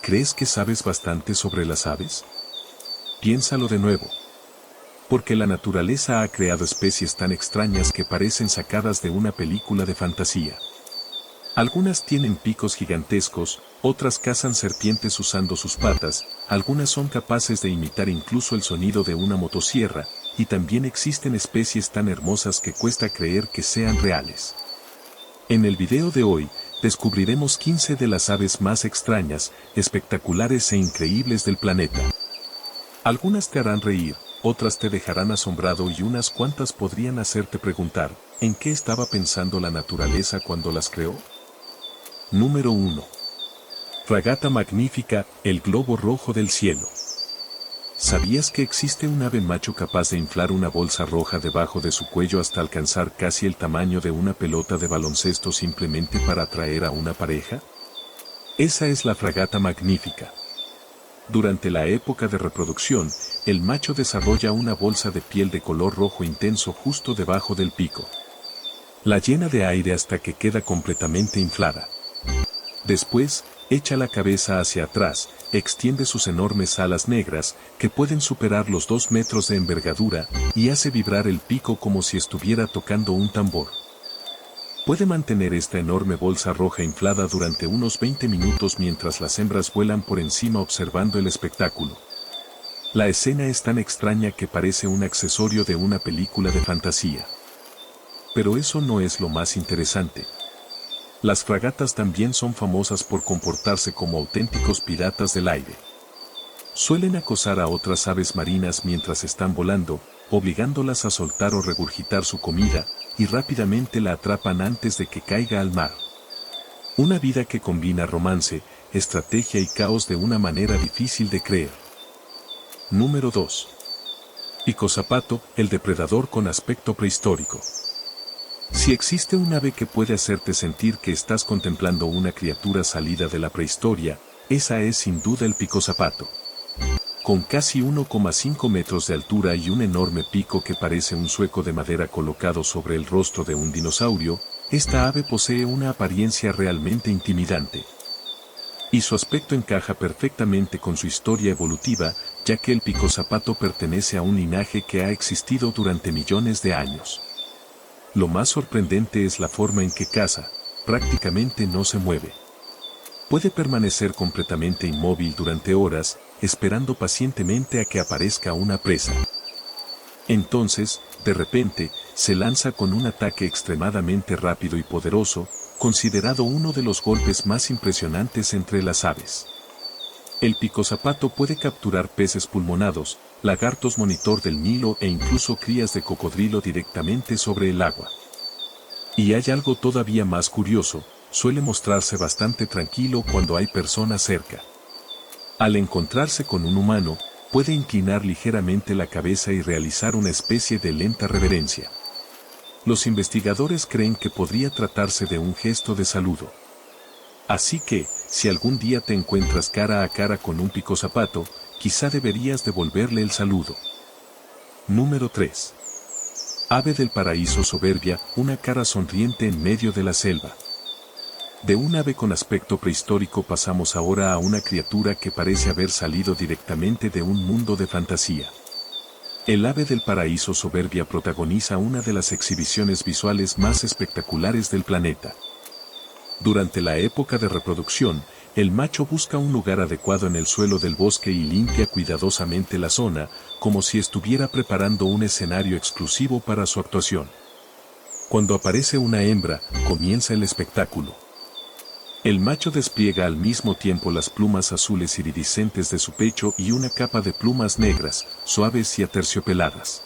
¿Crees que sabes bastante sobre las aves? Piénsalo de nuevo. Porque la naturaleza ha creado especies tan extrañas que parecen sacadas de una película de fantasía. Algunas tienen picos gigantescos, otras cazan serpientes usando sus patas, algunas son capaces de imitar incluso el sonido de una motosierra, y también existen especies tan hermosas que cuesta creer que sean reales. En el video de hoy, descubriremos 15 de las aves más extrañas, espectaculares e increíbles del planeta. Algunas te harán reír, otras te dejarán asombrado y unas cuantas podrían hacerte preguntar, ¿en qué estaba pensando la naturaleza cuando las creó? Número 1. Fragata magnífica, el globo rojo del cielo. ¿Sabías que existe un ave macho capaz de inflar una bolsa roja debajo de su cuello hasta alcanzar casi el tamaño de una pelota de baloncesto simplemente para atraer a una pareja? Esa es la fragata magnífica. Durante la época de reproducción, el macho desarrolla una bolsa de piel de color rojo intenso justo debajo del pico. La llena de aire hasta que queda completamente inflada. Después, echa la cabeza hacia atrás, extiende sus enormes alas negras, que pueden superar los 2 metros de envergadura, y hace vibrar el pico como si estuviera tocando un tambor. Puede mantener esta enorme bolsa roja inflada durante unos 20 minutos mientras las hembras vuelan por encima observando el espectáculo. La escena es tan extraña que parece un accesorio de una película de fantasía. Pero eso no es lo más interesante. Las fragatas también son famosas por comportarse como auténticos piratas del aire. Suelen acosar a otras aves marinas mientras están volando, obligándolas a soltar o regurgitar su comida, y rápidamente la atrapan antes de que caiga al mar. Una vida que combina romance, estrategia y caos de una manera difícil de creer. Número 2. Picozapato, el depredador con aspecto prehistórico. Si existe un ave que puede hacerte sentir que estás contemplando una criatura salida de la prehistoria, esa es sin duda el picozapato. Con casi 1,5 metros de altura y un enorme pico que parece un zueco de madera colocado sobre el rostro de un dinosaurio, esta ave posee una apariencia realmente intimidante. Y su aspecto encaja perfectamente con su historia evolutiva, ya que el picozapato pertenece a un linaje que ha existido durante millones de años. Lo más sorprendente es la forma en que caza, prácticamente no se mueve. Puede permanecer completamente inmóvil durante horas, esperando pacientemente a que aparezca una presa. Entonces, de repente, se lanza con un ataque extremadamente rápido y poderoso, considerado uno de los golpes más impresionantes entre las aves. El picozapato puede capturar peces pulmonados, lagartos monitor del Nilo e incluso crías de cocodrilo directamente sobre el agua. Y hay algo todavía más curioso, suele mostrarse bastante tranquilo cuando hay personas cerca. Al encontrarse con un humano, puede inclinar ligeramente la cabeza y realizar una especie de lenta reverencia. Los investigadores creen que podría tratarse de un gesto de saludo. Así que, si algún día te encuentras cara a cara con un picozapato, quizá deberías devolverle el saludo. Número 3. Ave del paraíso soberbia, una cara sonriente en medio de la selva. De un ave con aspecto prehistórico pasamos ahora a una criatura que parece haber salido directamente de un mundo de fantasía. El ave del paraíso soberbia protagoniza una de las exhibiciones visuales más espectaculares del planeta. Durante la época de reproducción, el macho busca un lugar adecuado en el suelo del bosque y limpia cuidadosamente la zona, como si estuviera preparando un escenario exclusivo para su actuación. Cuando aparece una hembra, comienza el espectáculo. El macho despliega al mismo tiempo las plumas azules iridiscentes de su pecho y una capa de plumas negras, suaves y aterciopeladas.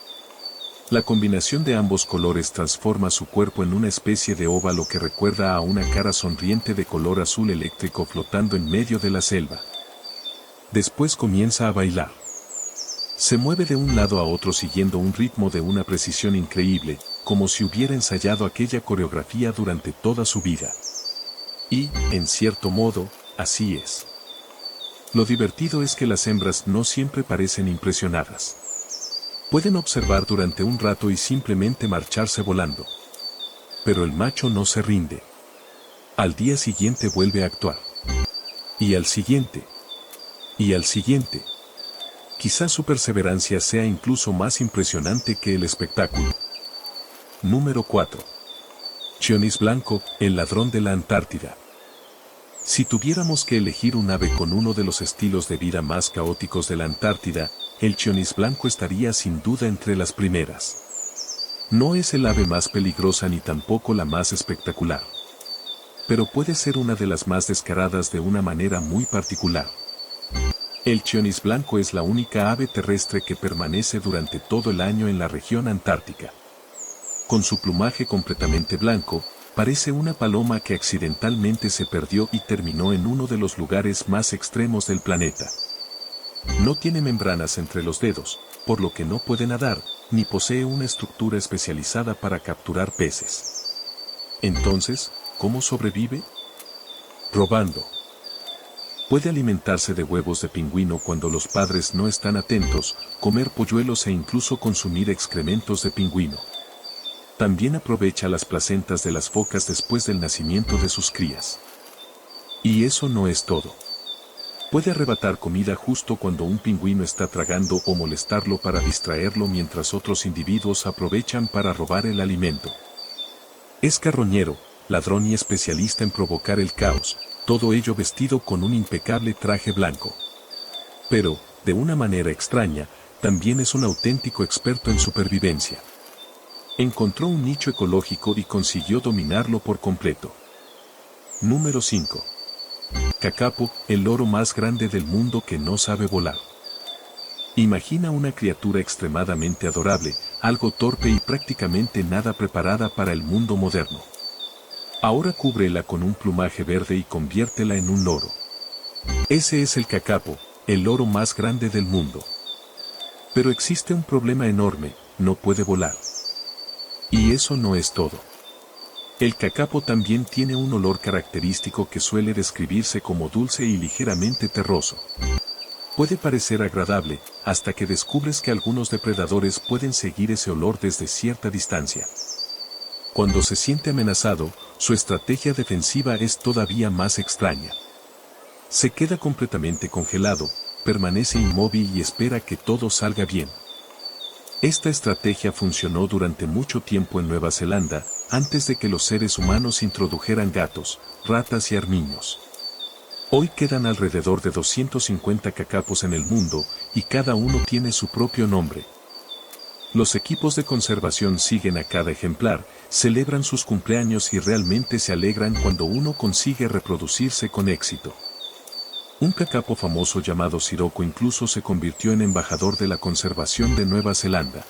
La combinación de ambos colores transforma su cuerpo en una especie de óvalo que recuerda a una cara sonriente de color azul eléctrico flotando en medio de la selva. Después comienza a bailar. Se mueve de un lado a otro siguiendo un ritmo de una precisión increíble, como si hubiera ensayado aquella coreografía durante toda su vida. Y, en cierto modo, así es. Lo divertido es que las hembras no siempre parecen impresionadas. Pueden observar durante un rato y simplemente marcharse volando. Pero el macho no se rinde. Al día siguiente vuelve a actuar. Y al siguiente. Y al siguiente. Quizás su perseverancia sea incluso más impresionante que el espectáculo. Número 4. Chionis blanco, el ladrón de la Antártida. Si tuviéramos que elegir un ave con uno de los estilos de vida más caóticos de la Antártida, el chionis blanco estaría sin duda entre las primeras. No es el ave más peligrosa ni tampoco la más espectacular. Pero puede ser una de las más descaradas de una manera muy particular. El chionis blanco es la única ave terrestre que permanece durante todo el año en la región antártica. Con su plumaje completamente blanco, parece una paloma que accidentalmente se perdió y terminó en uno de los lugares más extremos del planeta. No tiene membranas entre los dedos, por lo que no puede nadar, ni posee una estructura especializada para capturar peces. Entonces, ¿cómo sobrevive? Robando. Puede alimentarse de huevos de pingüino cuando los padres no están atentos, comer polluelos e incluso consumir excrementos de pingüino. También aprovecha las placentas de las focas después del nacimiento de sus crías. Y eso no es todo. Puede arrebatar comida justo cuando un pingüino está tragando o molestarlo para distraerlo mientras otros individuos aprovechan para robar el alimento. Es carroñero, ladrón y especialista en provocar el caos, todo ello vestido con un impecable traje blanco. Pero, de una manera extraña, también es un auténtico experto en supervivencia. Encontró un nicho ecológico y consiguió dominarlo por completo. Número 5. Kakapo, el loro más grande del mundo que no sabe volar. Imagina una criatura extremadamente adorable, algo torpe y prácticamente nada preparada para el mundo moderno. Ahora cúbrela con un plumaje verde y conviértela en un loro. Ese es el kakapo, el loro más grande del mundo. Pero existe un problema enorme, no puede volar. Y eso no es todo. El kakapo también tiene un olor característico que suele describirse como dulce y ligeramente terroso. Puede parecer agradable, hasta que descubres que algunos depredadores pueden seguir ese olor desde cierta distancia. Cuando se siente amenazado, su estrategia defensiva es todavía más extraña. Se queda completamente congelado, permanece inmóvil y espera que todo salga bien. Esta estrategia funcionó durante mucho tiempo en Nueva Zelanda, antes de que los seres humanos introdujeran gatos, ratas y armiños. Hoy quedan alrededor de 250 kakapos en el mundo, y cada uno tiene su propio nombre. Los equipos de conservación siguen a cada ejemplar, celebran sus cumpleaños y realmente se alegran cuando uno consigue reproducirse con éxito. Un kakapo famoso llamado Sirocco incluso se convirtió en embajador de la conservación de Nueva Zelanda.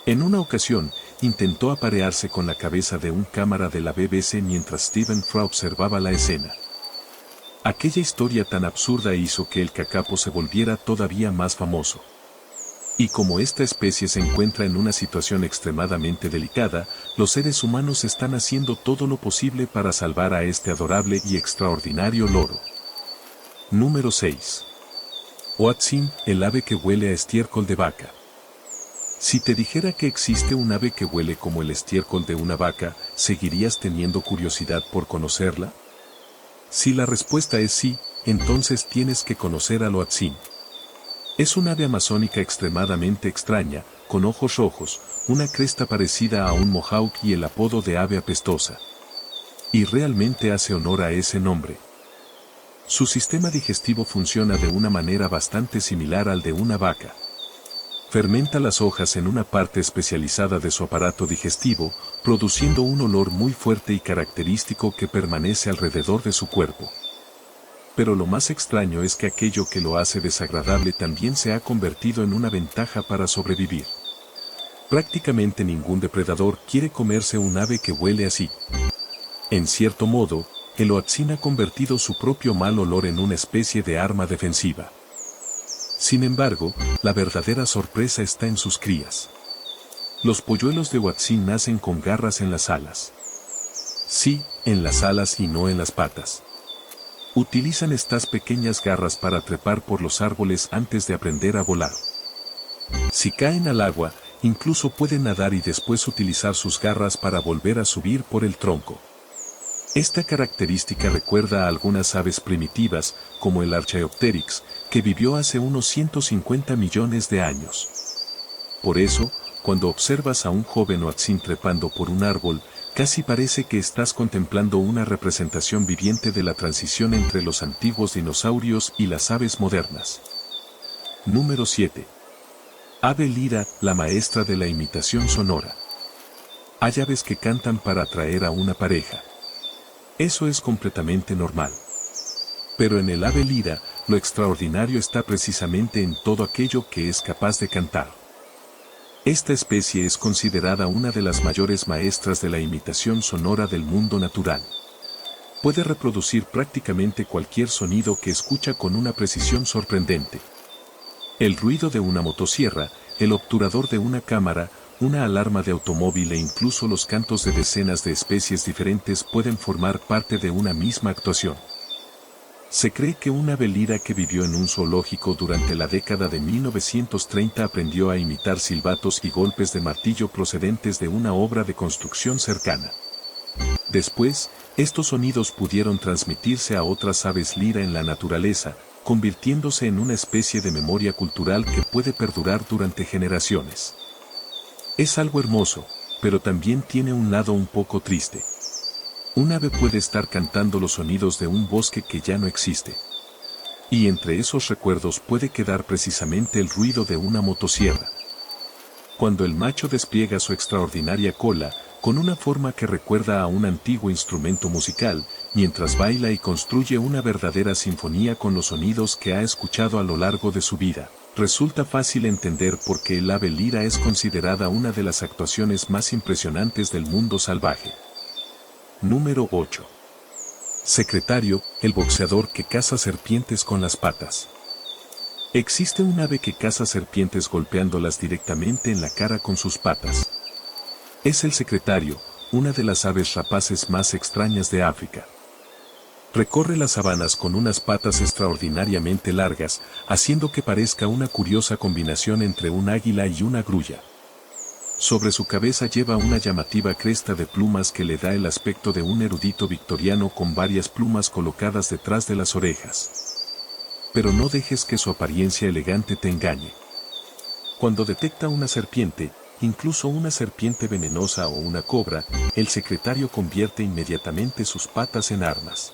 En una ocasión, intentó aparearse con la cabeza de un cámara de la BBC mientras Stephen Fry observaba la escena. Aquella historia tan absurda hizo que el kakapo se volviera todavía más famoso. Y como esta especie se encuentra en una situación extremadamente delicada, los seres humanos están haciendo todo lo posible para salvar a este adorable y extraordinario loro. Número 6. Hoatzin, el ave que huele a estiércol de vaca. Si te dijera que existe un ave que huele como el estiércol de una vaca, ¿seguirías teniendo curiosidad por conocerla? Si la respuesta es sí, entonces tienes que conocer al Hoatzin. Es un ave amazónica extremadamente extraña, con ojos rojos, una cresta parecida a un mohawk y el apodo de ave apestosa. Y realmente hace honor a ese nombre. Su sistema digestivo funciona de una manera bastante similar al de una vaca. Fermenta las hojas en una parte especializada de su aparato digestivo, produciendo un olor muy fuerte y característico que permanece alrededor de su cuerpo. Pero lo más extraño es que aquello que lo hace desagradable también se ha convertido en una ventaja para sobrevivir. Prácticamente ningún depredador quiere comerse un ave que huele así. En cierto modo, el Hoatzin ha convertido su propio mal olor en una especie de arma defensiva. Sin embargo, la verdadera sorpresa está en sus crías. Los polluelos de Hoatzin nacen con garras en las alas. Sí, en las alas y no en las patas. Utilizan estas pequeñas garras para trepar por los árboles antes de aprender a volar. Si caen al agua, incluso pueden nadar y después utilizar sus garras para volver a subir por el tronco. Esta característica recuerda a algunas aves primitivas, como el Archaeopteryx, que vivió hace unos 150 millones de años. Por eso, cuando observas a un joven Hoatzin trepando por un árbol, casi parece que estás contemplando una representación viviente de la transición entre los antiguos dinosaurios y las aves modernas. Número 7. Ave lira, la maestra de la imitación sonora. Hay aves que cantan para atraer a una pareja. Eso es completamente normal. Pero en el ave lira, lo extraordinario está precisamente en todo aquello que es capaz de cantar. Esta especie es considerada una de las mayores maestras de la imitación sonora del mundo natural. Puede reproducir prácticamente cualquier sonido que escucha con una precisión sorprendente. El ruido de una motosierra, el obturador de una cámara, una alarma de automóvil e incluso los cantos de decenas de especies diferentes pueden formar parte de una misma actuación. Se cree que una ave lira que vivió en un zoológico durante la década de 1930 aprendió a imitar silbatos y golpes de martillo procedentes de una obra de construcción cercana. Después, estos sonidos pudieron transmitirse a otras aves lira en la naturaleza, convirtiéndose en una especie de memoria cultural que puede perdurar durante generaciones. Es algo hermoso, pero también tiene un lado un poco triste. Un ave puede estar cantando los sonidos de un bosque que ya no existe. Y entre esos recuerdos puede quedar precisamente el ruido de una motosierra. Cuando el macho despliega su extraordinaria cola, con una forma que recuerda a un antiguo instrumento musical, mientras baila y construye una verdadera sinfonía con los sonidos que ha escuchado a lo largo de su vida, resulta fácil entender por qué el ave lira es considerada una de las actuaciones más impresionantes del mundo salvaje. Número 8. Secretario, el boxeador que caza serpientes con las patas. Existe un ave que caza serpientes golpeándolas directamente en la cara con sus patas. Es el secretario, una de las aves rapaces más extrañas de África. Recorre las sabanas con unas patas extraordinariamente largas, haciendo que parezca una curiosa combinación entre un águila y una grulla. Sobre su cabeza lleva una llamativa cresta de plumas que le da el aspecto de un erudito victoriano con varias plumas colocadas detrás de las orejas. Pero no dejes que su apariencia elegante te engañe. Cuando detecta una serpiente, incluso una serpiente venenosa o una cobra, el secretario convierte inmediatamente sus patas en armas.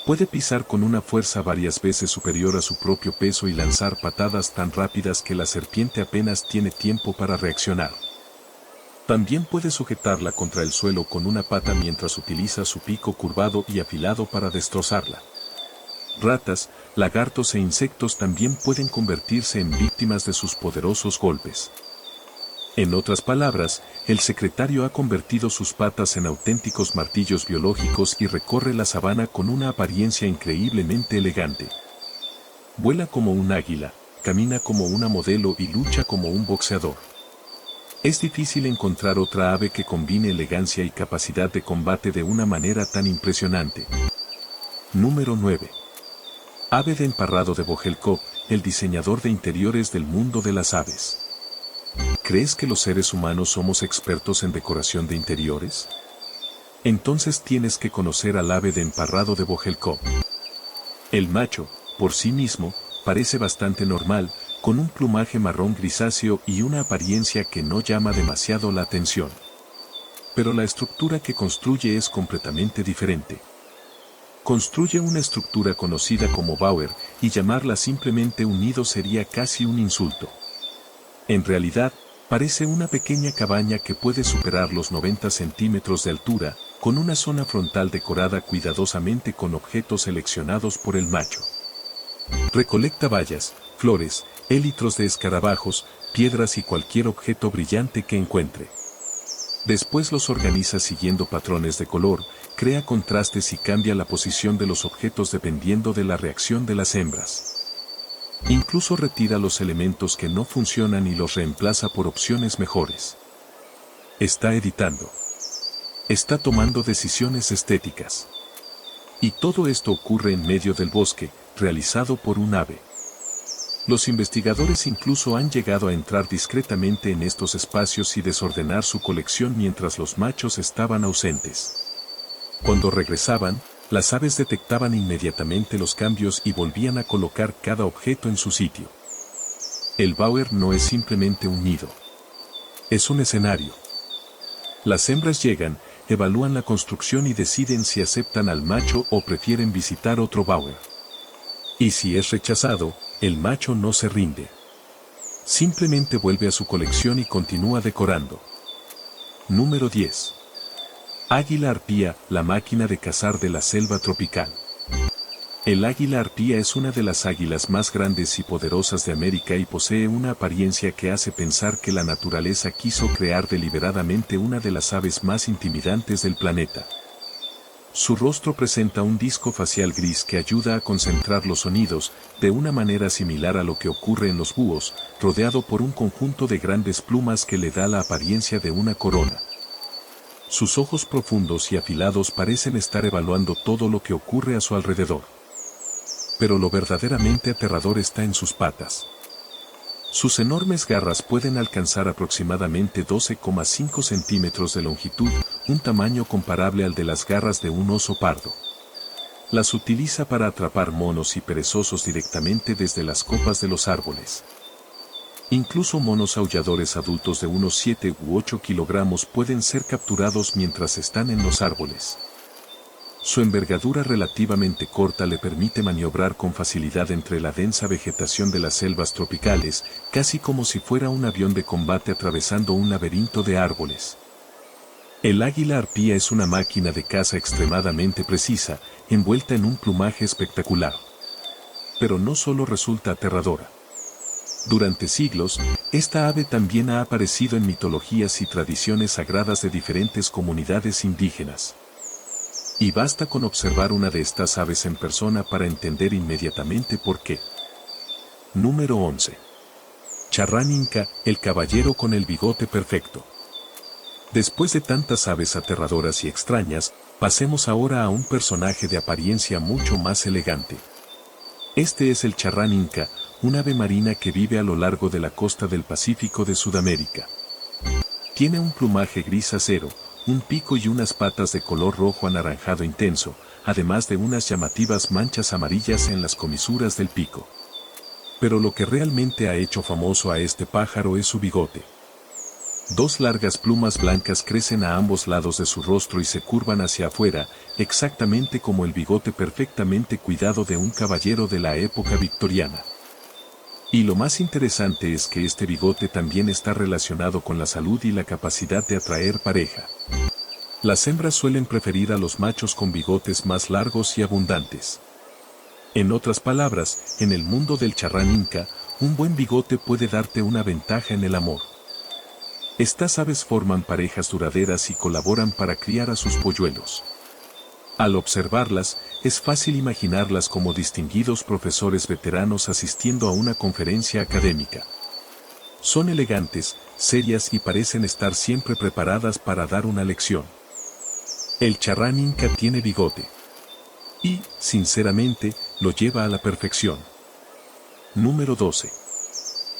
Puede pisar con una fuerza varias veces superior a su propio peso y lanzar patadas tan rápidas que la serpiente apenas tiene tiempo para reaccionar. También puede sujetarla contra el suelo con una pata mientras utiliza su pico curvado y afilado para destrozarla. Ratas, lagartos e insectos también pueden convertirse en víctimas de sus poderosos golpes. En otras palabras, el secretario ha convertido sus patas en auténticos martillos biológicos y recorre la sabana con una apariencia increíblemente elegante. Vuela como un águila, camina como una modelo y lucha como un boxeador. Es difícil encontrar otra ave que combine elegancia y capacidad de combate de una manera tan impresionante. Número 9. Ave de emparrado de Vogelkop, el diseñador de interiores del mundo de las aves. ¿Crees que los seres humanos somos expertos en decoración de interiores? Entonces tienes que conocer al ave de emparrado de Vogelkop. El macho, por sí mismo, parece bastante normal, con un plumaje marrón grisáceo y una apariencia que no llama demasiado la atención. Pero la estructura que construye es completamente diferente. Construye una estructura conocida como bower, y llamarla simplemente un nido sería casi un insulto. En realidad, parece una pequeña cabaña que puede superar los 90 centímetros de altura, con una zona frontal decorada cuidadosamente con objetos seleccionados por el macho. Recolecta bayas, flores, élitros de escarabajos, piedras y cualquier objeto brillante que encuentre. Después los organiza siguiendo patrones de color, crea contrastes y cambia la posición de los objetos dependiendo de la reacción de las hembras. Incluso retira los elementos que no funcionan y los reemplaza por opciones mejores. Está editando. Está tomando decisiones estéticas. Y todo esto ocurre en medio del bosque, realizado por un ave. Los investigadores incluso han llegado a entrar discretamente en estos espacios y desordenar su colección mientras los machos estaban ausentes. Cuando regresaban, Las aves detectaban inmediatamente los cambios y volvían a colocar cada objeto en su sitio. El bower no es simplemente un nido. Es un escenario. Las hembras llegan, evalúan la construcción y deciden si aceptan al macho o prefieren visitar otro bower. Y si es rechazado, el macho no se rinde. Simplemente vuelve a su colección y continúa decorando. Número 10. Águila arpía, la máquina de cazar de la selva tropical. El águila arpía es una de las águilas más grandes y poderosas de América y posee una apariencia que hace pensar que la naturaleza quiso crear deliberadamente una de las aves más intimidantes del planeta. Su rostro presenta un disco facial gris que ayuda a concentrar los sonidos, de una manera similar a lo que ocurre en los búhos, rodeado por un conjunto de grandes plumas que le da la apariencia de una corona. Sus ojos profundos y afilados parecen estar evaluando todo lo que ocurre a su alrededor. Pero lo verdaderamente aterrador está en sus patas. Sus enormes garras pueden alcanzar aproximadamente 12,5 centímetros de longitud, un tamaño comparable al de las garras de un oso pardo. Las utiliza para atrapar monos y perezosos directamente desde las copas de los árboles. Incluso monos aulladores adultos de unos 7 u 8 kilogramos pueden ser capturados mientras están en los árboles. Su envergadura relativamente corta le permite maniobrar con facilidad entre la densa vegetación de las selvas tropicales, casi como si fuera un avión de combate atravesando un laberinto de árboles. El águila arpía es una máquina de caza extremadamente precisa, envuelta en un plumaje espectacular. Pero no solo resulta aterradora. Durante siglos, esta ave también ha aparecido en mitologías y tradiciones sagradas de diferentes comunidades indígenas. Y basta con observar una de estas aves en persona para entender inmediatamente por qué. Número 11. Charrán Inca, el caballero con el bigote perfecto. Después de tantas aves aterradoras y extrañas, pasemos ahora a un personaje de apariencia mucho más elegante. Este es el charrán inca, un ave marina que vive a lo largo de la costa del Pacífico de Sudamérica. Tiene un plumaje gris acero, un pico y unas patas de color rojo anaranjado intenso, además de unas llamativas manchas amarillas en las comisuras del pico. Pero lo que realmente ha hecho famoso a este pájaro es su bigote. Dos largas plumas blancas crecen a ambos lados de su rostro y se curvan hacia afuera, exactamente como el bigote perfectamente cuidado de un caballero de la época victoriana. Y lo más interesante es que este bigote también está relacionado con la salud y la capacidad de atraer pareja. Las hembras suelen preferir a los machos con bigotes más largos y abundantes. En otras palabras, en el mundo del charrán inca, un buen bigote puede darte una ventaja en el amor. Estas aves forman parejas duraderas y colaboran para criar a sus polluelos. Al observarlas, es fácil imaginarlas como distinguidos profesores veteranos asistiendo a una conferencia académica. Son elegantes, serias y parecen estar siempre preparadas para dar una lección. El charrán inca tiene bigote. Y, sinceramente, lo lleva a la perfección. Número 12.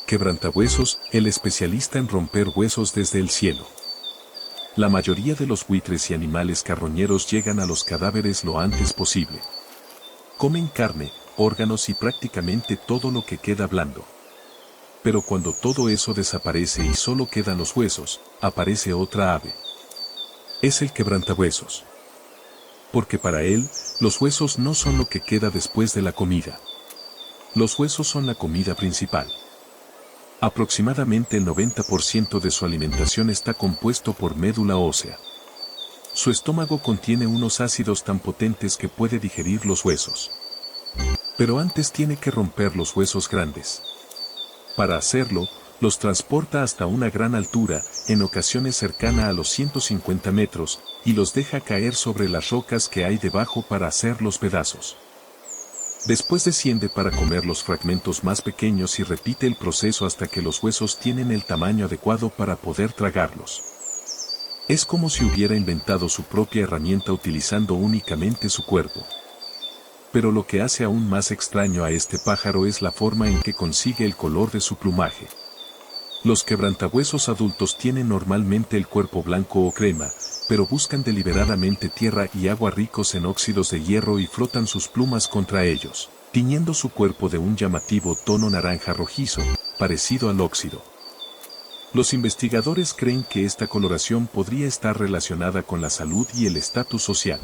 Quebrantahuesos, el especialista en romper huesos desde el cielo. La mayoría de los buitres y animales carroñeros llegan a los cadáveres lo antes posible. Comen carne, órganos y prácticamente todo lo que queda blando. Pero cuando todo eso desaparece y solo quedan los huesos, aparece otra ave. Es el quebrantahuesos. Porque para él, los huesos no son lo que queda después de la comida. Los huesos son la comida principal. Aproximadamente el 90% de su alimentación está compuesto por médula ósea. Su estómago contiene unos ácidos tan potentes que puede digerir los huesos. Pero antes tiene que romper los huesos grandes. Para hacerlo, los transporta hasta una gran altura, en ocasiones cercana a los 150 metros, y los deja caer sobre las rocas que hay debajo para hacer los pedazos. Después desciende para comer los fragmentos más pequeños y repite el proceso hasta que los huesos tienen el tamaño adecuado para poder tragarlos. Es como si hubiera inventado su propia herramienta utilizando únicamente su cuerpo. Pero lo que hace aún más extraño a este pájaro es la forma en que consigue el color de su plumaje. Los quebrantahuesos adultos tienen normalmente el cuerpo blanco o crema, pero buscan deliberadamente tierra y agua ricos en óxidos de hierro y frotan sus plumas contra ellos, tiñendo su cuerpo de un llamativo tono naranja rojizo, parecido al óxido. Los investigadores creen que esta coloración podría estar relacionada con la salud y el estatus social.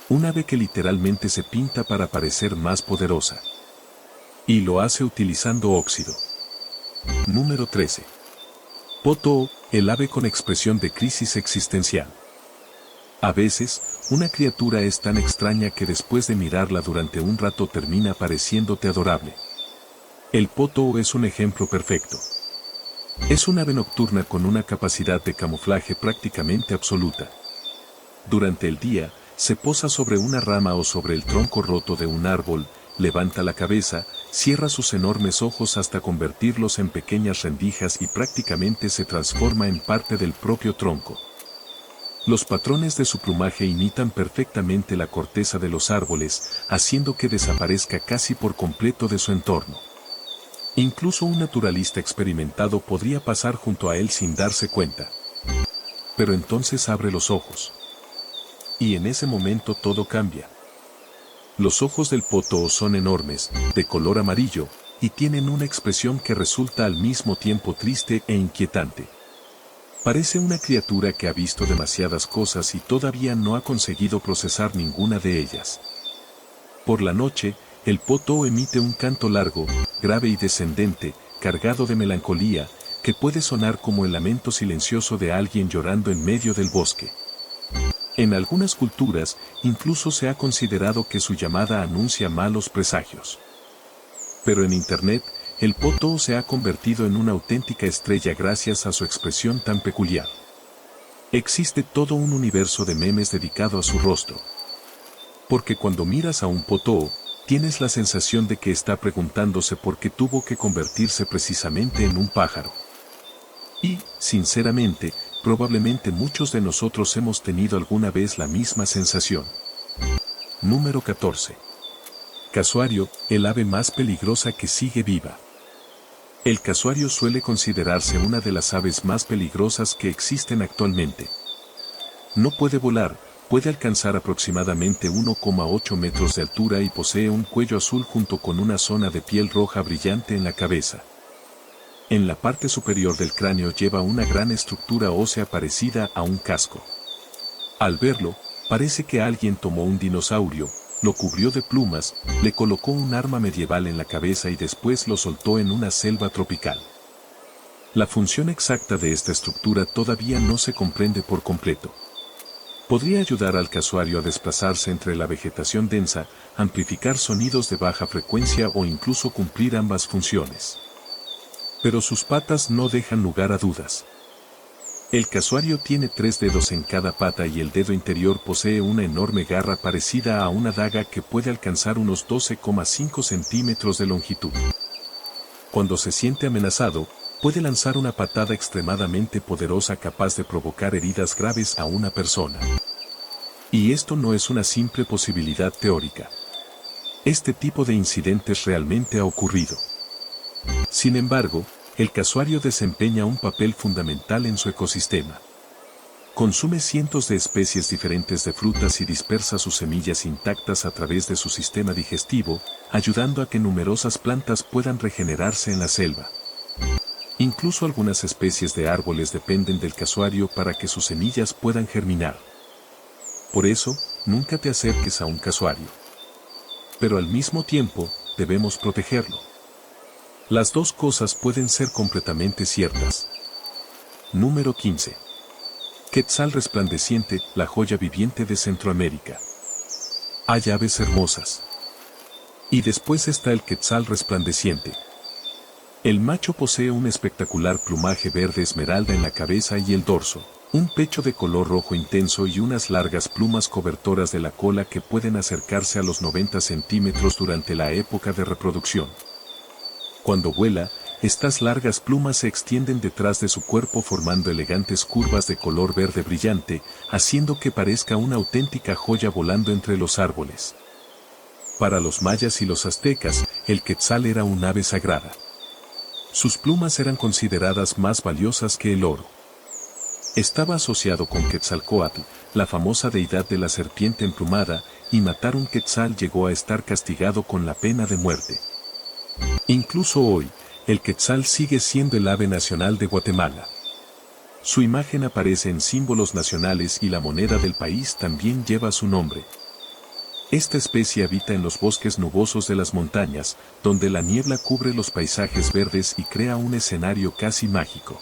Un ave que literalmente se pinta para parecer más poderosa. Y lo hace utilizando óxido. Número 13. Poto, el ave con expresión de crisis existencial. A veces, una criatura es tan extraña que después de mirarla durante un rato termina pareciéndote adorable. El poto es un ejemplo perfecto. Es un ave nocturna con una capacidad de camuflaje prácticamente absoluta. Durante el día, se posa sobre una rama o sobre el tronco roto de un árbol, levanta la cabeza, cierra sus enormes ojos hasta convertirlos en pequeñas rendijas y prácticamente se transforma en parte del propio tronco. Los patrones de su plumaje imitan perfectamente la corteza de los árboles, haciendo que desaparezca casi por completo de su entorno. Incluso un naturalista experimentado podría pasar junto a él sin darse cuenta. Pero entonces abre los ojos. Y en ese momento todo cambia. Los ojos del poto son enormes, de color amarillo, y tienen una expresión que resulta al mismo tiempo triste e inquietante. Parece una criatura que ha visto demasiadas cosas y todavía no ha conseguido procesar ninguna de ellas. Por la noche, el poto emite un canto largo, grave y descendente, cargado de melancolía, que puede sonar como el lamento silencioso de alguien llorando en medio del bosque. En algunas culturas, incluso se ha considerado que su llamada anuncia malos presagios. Pero en Internet, el poto se ha convertido en una auténtica estrella gracias a su expresión tan peculiar. Existe todo un universo de memes dedicado a su rostro. Porque cuando miras a un poto, tienes la sensación de que está preguntándose por qué tuvo que convertirse precisamente en un pájaro. Y, sinceramente, probablemente muchos de nosotros hemos tenido alguna vez la misma sensación. Número 14. Casuario, el ave más peligrosa que sigue viva. El casuario suele considerarse una de las aves más peligrosas que existen actualmente. No puede volar, puede alcanzar aproximadamente 1,8 metros de altura y posee un cuello azul junto con una zona de piel roja brillante en la cabeza. En la parte superior del cráneo lleva una gran estructura ósea parecida a un casco. Al verlo, parece que alguien tomó un dinosaurio, lo cubrió de plumas, le colocó un arma medieval en la cabeza y después lo soltó en una selva tropical. La función exacta de esta estructura todavía no se comprende por completo. Podría ayudar al casuario a desplazarse entre la vegetación densa, amplificar sonidos de baja frecuencia o incluso cumplir ambas funciones. Pero sus patas no dejan lugar a dudas. El casuario tiene 3 dedos en cada pata y el dedo interior posee una enorme garra parecida a una daga que puede alcanzar unos 12,5 centímetros de longitud. Cuando se siente amenazado, puede lanzar una patada extremadamente poderosa capaz de provocar heridas graves a una persona. Y esto no es una simple posibilidad teórica. Este tipo de incidentes realmente ha ocurrido. Sin embargo, el casuario desempeña un papel fundamental en su ecosistema. Consume cientos de especies diferentes de frutas y dispersa sus semillas intactas a través de su sistema digestivo, ayudando a que numerosas plantas puedan regenerarse en la selva. Incluso algunas especies de árboles dependen del casuario para que sus semillas puedan germinar. Por eso, nunca te acerques a un casuario. Pero al mismo tiempo, debemos protegerlo. Las dos cosas pueden ser completamente ciertas. Número 15. Quetzal resplandeciente, la joya viviente de Centroamérica. Hay aves hermosas. Y después está el quetzal resplandeciente. El macho posee un espectacular plumaje verde esmeralda en la cabeza y el dorso, un pecho de color rojo intenso y unas largas plumas cobertoras de la cola que pueden acercarse a los 90 centímetros durante la época de reproducción. Cuando vuela, estas largas plumas se extienden detrás de su cuerpo formando elegantes curvas de color verde brillante, haciendo que parezca una auténtica joya volando entre los árboles. Para los mayas y los aztecas, el quetzal era un ave sagrada. Sus plumas eran consideradas más valiosas que el oro. Estaba asociado con Quetzalcóatl, la famosa deidad de la serpiente emplumada, y matar un quetzal llegó a estar castigado con la pena de muerte. Incluso hoy, el quetzal sigue siendo el ave nacional de Guatemala. Su imagen aparece en símbolos nacionales y la moneda del país también lleva su nombre. Esta especie habita en los bosques nubosos de las montañas, donde la niebla cubre los paisajes verdes y crea un escenario casi mágico.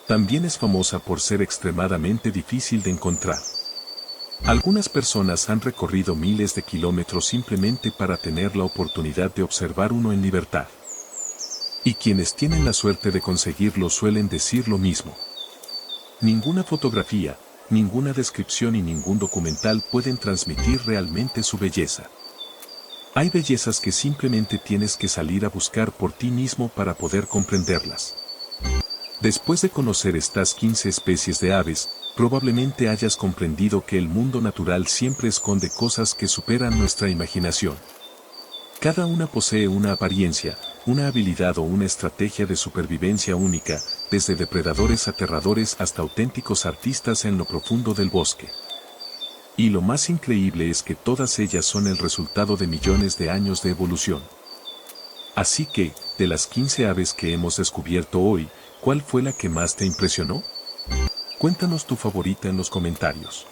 También es famosa por ser extremadamente difícil de encontrar. Algunas personas han recorrido miles de kilómetros simplemente para tener la oportunidad de observar uno en libertad. Y quienes tienen la suerte de conseguirlo suelen decir lo mismo. Ninguna fotografía, ninguna descripción y ningún documental pueden transmitir realmente su belleza. Hay bellezas que simplemente tienes que salir a buscar por ti mismo para poder comprenderlas. Después de conocer estas 15 especies de aves, probablemente hayas comprendido que el mundo natural siempre esconde cosas que superan nuestra imaginación. Cada una posee una apariencia, una habilidad o una estrategia de supervivencia única, desde depredadores aterradores hasta auténticos artistas en lo profundo del bosque. Y lo más increíble es que todas ellas son el resultado de millones de años de evolución. Así que, de las 15 aves que hemos descubierto hoy, ¿cuál fue la que más te impresionó? Cuéntanos tu favorita en los comentarios.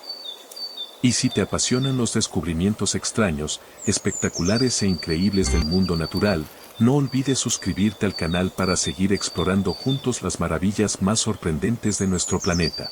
Y si te apasionan los descubrimientos extraños, espectaculares e increíbles del mundo natural, no olvides suscribirte al canal para seguir explorando juntos las maravillas más sorprendentes de nuestro planeta.